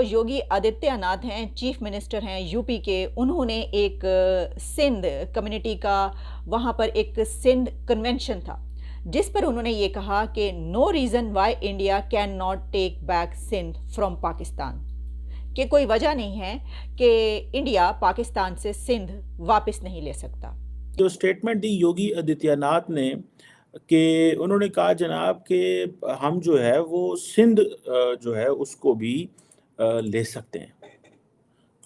योगी आदित्यनाथ हैं, chief minister हैं UP के, उन्होंने एक सिंध कम्युनिटी का वहाँ पर एक सिंध कन्वेंशन था जिस पर उन्होंने ये कहा कि no reason why India can not take back Sindh from Pakistan, कि कोई वजह नहीं है कि इंडिया पाकिस्तान से सिंध वापस नहीं ले सकता। जो स्टेटमेंट दी योगी आदित्यनाथ ने कि उन्होंने कहा जनाब कि हम जो है वो सिंध जो है उसको भी ले सकते हैं।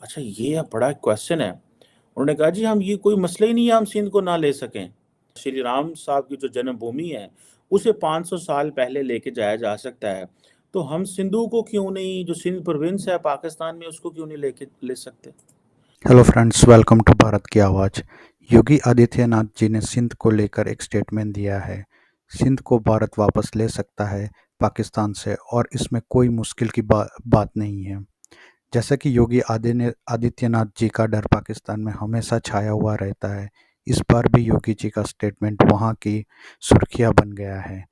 अच्छा, ये बड़ा क्वेश्चन है। उन्होंने कहा जी हम ये कोई मसला ही नहीं है हम सिंध को ना ले सकें। श्री राम साहब की जो जन्मभूमि है उसे 500 साल पहले लेके जाया जा सकता है, तो हम सिंधु को क्यों नहीं, जो सिंध प्रोविंस है पाकिस्तान में, उसको क्यों नहीं लेके ले सकते। Hello friends, welcome to Bharat की आवाज़। योगी आदित्यनाथ जी ने सिंध को लेकर एक स्टेटमेंट दिया है। सिंध को भारत वापस ले सकता है पाकिस्तान से और इसमें कोई मुश्किल की बात नहीं है। जैसा कि योगी आदित्यनाथ जी का डर पाकिस्तान में हमेशा छाया हुआ रहता है, इस बार भी योगी जी का स्टेटमेंट वहाँ की सुर्खियाँ बन गया है।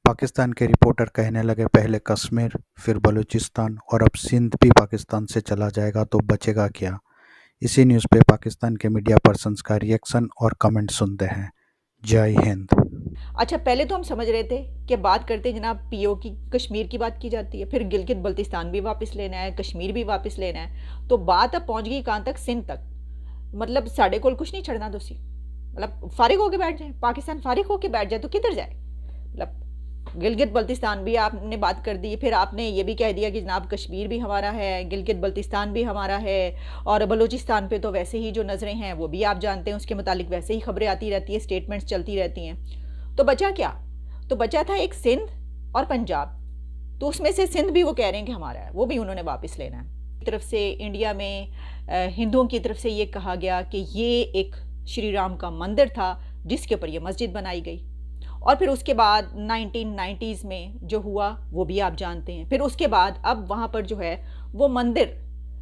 पाकिस्तान के रिपोर्टर कहने लगे पहले कश्मीर, फिर बलूचिस्तान और अब सिंध भी पाकिस्तान से चला जाएगा तो बचेगा क्या। इसी न्यूज़ पे पाकिस्तान के मीडिया पर्सन्स का रिएक्शन और कमेंट सुनते हैं। जय हिंद। अच्छा, पहले तो हम समझ रहे थे कि बात करते जनाब पीओ की, कश्मीर की बात की जाती है, फिर गिलगित बल्तिस्तान भी वापस लेना है, कश्मीर भी वापस लेना है, तो बात अब पहुंच गई कहाँ तक, सिंध तक। मतलब साढ़े कोल कुछ नहीं छड़ना दोसी, मतलब फारिग होके बैठ जाए, पाकिस्तान फारिग होके बैठ जाए तो किधर जाए। मतलब गिलगित बल्तिस्तान भी आपने बात कर दी, फिर आपने ये भी कह दिया कि जनाब कश्मीर भी हमारा है, गिलगित बल्तिस्तान भी हमारा है, और बलूचिस्तान पे तो वैसे ही जो नज़रें हैं वो भी आप जानते हैं, उसके मुतालिक वैसे ही खबरें आती रहती हैं, स्टेटमेंट्स चलती रहती हैं। तो बचा क्या? तो बचा था एक सिंध और पंजाब। तो उसमें से सिंध भी वो कह रहे हैं कि हमारा है, वो भी उन्होंने वापस लेना है। तरफ से इंडिया में हिंदुओं की तरफ से ये कहा गया कि ये एक श्री राम का मंदिर था जिसके ऊपर ये मस्जिद बनाई गई, और फिर उसके बाद 1990s में जो हुआ वो भी आप जानते हैं। फिर उसके बाद अब वहाँ पर जो है वो मंदिर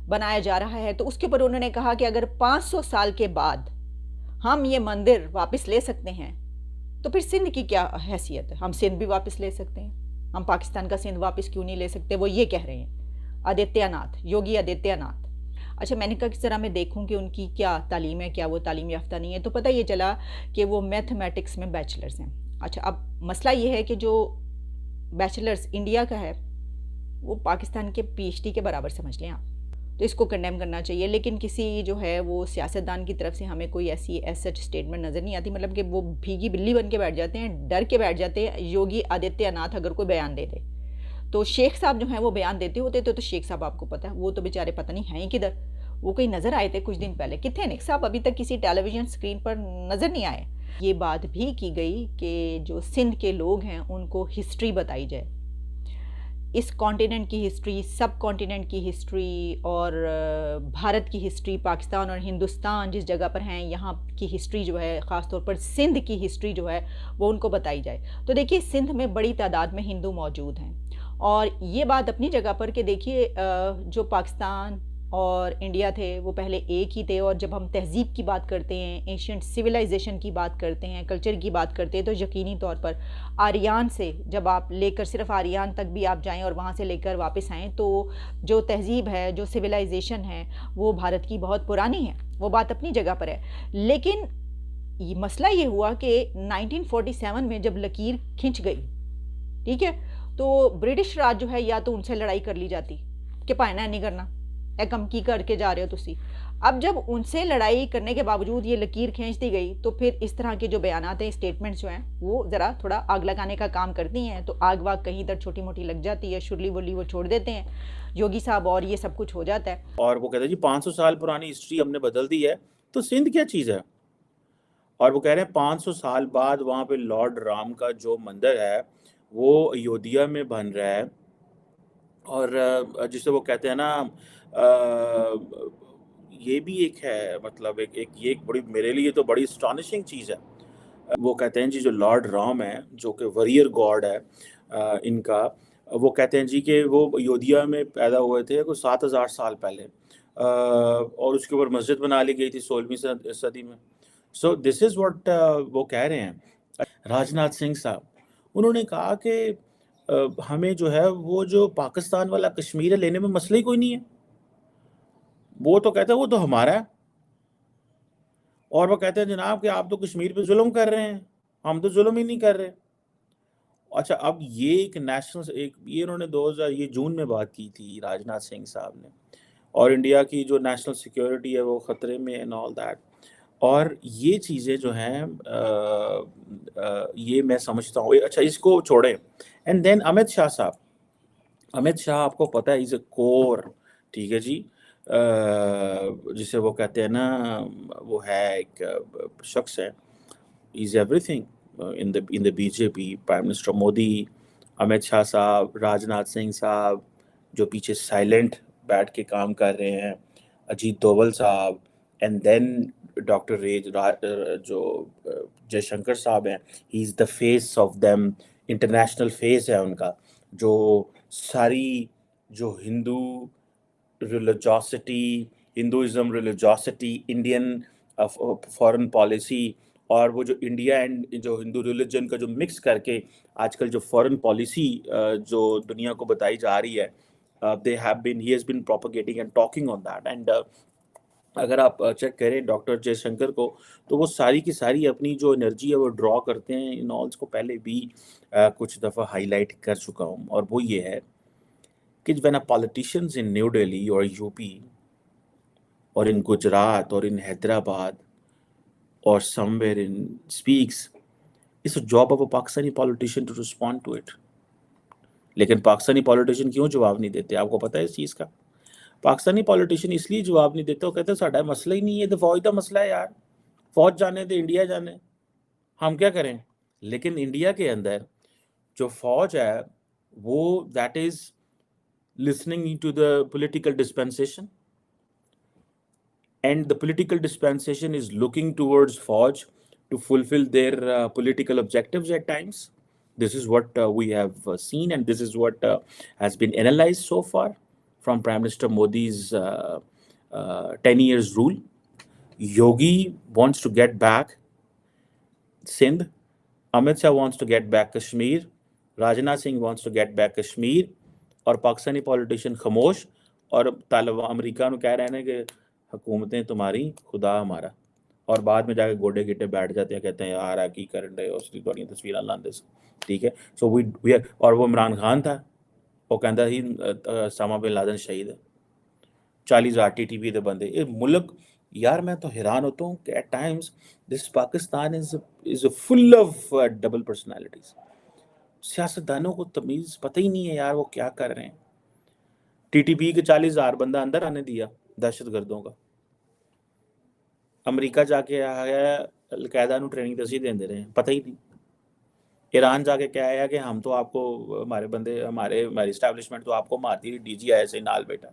बनाया जा रहा है, तो उसके ऊपर उन्होंने कहा कि अगर 500 साल के बाद हम ये मंदिर वापस ले सकते हैं तो फिर सिंध की क्या हैसियत है, हम सिंध भी वापस ले सकते हैं, हम पाकिस्तान का सिंध वापस क्यों नहीं ले सकते, वो ये कह रहे हैं आदित्यनाथ, योगी आदित्यनाथ। अच्छा, मैंने कहा किस तरह मैं देखूं कि उनकी क्या तालीम है, क्या वो तालीम याफ्ता नहीं है, तो पता ये चला कि वो मैथमेटिक्स में बैचलर्स हैं। अच्छा, अब मसला ये है कि जो बैचलर्स इंडिया का है वो पाकिस्तान के पीएचडी के बराबर समझ लें आप, तो इसको कंडेम करना चाहिए। लेकिन किसी जो है वो सियासतदान की तरफ से हमें कोई ऐसी सच स्टेटमेंट नज़र नहीं आती, मतलब कि वो भीगी बिल्ली बन के बैठ जाते हैं, डर के बैठ जाते हैं। योगी आदित्यनाथ अगर कोई बयान दे दे तो शेख साहब जो हैं वो बयान देते होते तो शेख साहब आपको पता है वो तो बेचारे पता नहीं हैं किधर, वो कहीं नज़र आए थे कुछ दिन पहले, कितने नेक साहब अभी तक किसी टेलीविजन स्क्रीन पर नज़र नहीं आए। ये बात भी की गई कि जो सिंध के लोग हैं उनको हिस्ट्री बताई जाए, इस कॉन्टिनेंट की हिस्ट्री, सब कॉन्टिनेंट की हिस्ट्री, और भारत की हिस्ट्री, पाकिस्तान और हिंदुस्तान जिस जगह पर हैं यहाँ की हिस्ट्री जो है, ख़ास तौर पर सिंध की हिस्ट्री जो है वो उनको बताई जाए। तो देखिए सिंध में बड़ी तादाद में हिंदू मौजूद हैं, और ये बात अपनी जगह पर कि देखिए जो पाकिस्तान और इंडिया थे वो पहले एक ही थे, और जब हम तहज़ीब की बात करते हैं, एशियंट सिविलाइजेशन की बात करते हैं, कल्चर की बात करते हैं, तो यकीनी तौर पर आर्यान से जब आप लेकर सिर्फ आर्यान तक भी आप जाएं और वहाँ से लेकर वापस आएँ तो जो तहज़ीब है, जो सिविलाइजेशन है वो भारत की बहुत पुरानी है, वो बात अपनी जगह पर है। लेकिन ये मसला ये हुआ कि 1947 में जब लकीर खिंच गई, ठीक है, तो ब्रिटिश राज जो है या तो उनसे लड़ाई कर ली जाती कि पाना नहीं करना, कम की करके जा रहे हो तुसी। अब जब उनसे लड़ाई करने के बावजूद ये लकीर खींच दी गई तो फिर इस तरह के जो बयानात हैं, स्टेटमेंट्स जो हैं वो ज़रा थोड़ा आग लगाने का काम करती हैं, तो आग वाग कहीं इधर छोटी मोटी लग जाती है, शुरली वुरली वो छोड़ देते हैं योगी साहब, और ये सब कुछ हो जाता है। और वो कहते हैं जी 500 साल पुरानी हिस्ट्री हमने बदल दी है, तो सिंध क्या चीज़ है। और वो कह रहे हैं 500 साल बाद वहाँ पे लॉर्ड राम का जो मंदिर है वो अयोध्या में बन रहा है, और जिसे वो कहते हैं ना ये भी एक है, मतलब एक ये एक बड़ी, मेरे लिए तो बड़ी एस्टॉनिशिंग चीज़ है। वो कहते हैं जी जो लॉर्ड राम है जो कि वॉरियर गॉड है इनका, वो कहते हैं जी कि वो अयोध्या में पैदा हुए थे कुछ 7000 साल पहले, और उसके ऊपर मस्जिद बना ली गई थी 16वीं सदी में। सो दिस इज़ व्हाट वो कह रहे हैं राजनाथ सिंह साहब। उन्होंने कहा कि हमें जो है वो जो पाकिस्तान वाला कश्मीर है लेने में मसला ही कोई नहीं है। वो तो कहते हैं वो तो हमारा है, और वो कहते हैं जनाब कि आप तो कश्मीर पे जुल्म कर रहे हैं, हम तो जुल्म ही नहीं कर रहे। अच्छा, अब ये एक नेशनल, एक ये इन्होंने 2000 ये जून में बात की थी राजनाथ सिंह साहब ने, और इंडिया की जो नेशनल सिक्योरिटी है वो खतरे में एंड ऑल दैट। और ये चीज़ें जो हैं ये मैं समझता हूँ। अच्छा, इसको छोड़ें, एंड देन अमित शाह साहब, अमित शाह आपको पता है इज़ अ कोर, ठीक है जी, जिसे वो कहते हैं ना, वो है एक शख्स है, is everything in the BJP. Prime minister Modi, Amit Shah साहब, राजनाथ सिंह साहब जो पीछे साइलेंट बैठ के काम कर रहे हैं, अजीत दोवल साहब, एंड देन डॉक्टर जो जयशंकर साहब हैं, he is the face of them, international face है उनका, जो सारी जो Hinduism religiosity, Indian foreign policy, और वो जो इंडिया एंड जो हिंदू रिलीजन का जो मिक्स करके आजकल जो फॉरेन पॉलिसी जो दुनिया को बताई जा रही है, he has been propagating and talking on that. And अगर आप चेक करें डॉक्टर जयशंकर को, तो वो सारी की सारी अपनी जो एनर्जी है वो ड्रॉ करते हैं इन ऑल्स को, पहले भी कुछ दफ़ा हाईलाइट कर चुका हूँ, और वो ये है कि when a politicians in new Delhi और UP or in Gujarat or in Hyderabad or somewhere in speaks, it's a job of a Pakistani politician to respond to it. लेकिन पाकिस्तानी पॉलिटिशियन क्यों जवाब नहीं देते, आपको पता है इस चीज़ का? पाकिस्तानी पॉलिटिशियन इसलिए जवाब नहीं देते, वो कहते हैं साडा मसला ही नहीं है, तो फौज का मसला है यार, फौज जाने दे, इंडिया जाने, हम क्या करें। लेकिन इंडिया के अंदर जो फौज है वो that is listening to the political dispensation, and the political dispensation is looking towards Fauj to fulfill their political objectives at times. This is what we have seen, and this is what has been analyzed so far from Prime Minister Modi's 10 years rule. Yogi wants to get back Sindh, Amit Shah wants to get back Kashmir, Rajnath Singh wants to get back Kashmir, और Pakistani politician खामोश, और Taliban America को कह रहे हैं कि हुकूमतें तुम्हारी, खुदा हमारा, और बाद में जाके गोडे गिट्टे बैठ जाते हैं, कहते हैं यार की करन रहे हो, उसकी थोड़ी तस्वीर लाते, ठीक है। सो वी और वो इमरान खान था, वो कहता ही सामा बिन लादेन शहीद है, 40,000 TTP के बंदे, ये मुल्क, यार मैं तो हैरान होता हूँ कि at times this Pakistan is full of double personalities. सियासतदानों को तमीज़ पता ही नहीं है यार वो क्या कर रहे हैं। TTP के 40,000 बंदा अंदर आने दिया दहशतगर्दों का, अमेरिका जाके आया अलकायदा को ट्रेनिंग दसी देंदे रहे, पता ही नहीं। ईरान जाके क्या आया कि हम तो आपको, हमारे बंदे, हमारी इस्टेब्लिशमेंट तो आपको मारती, DG आया से नाल बेटा,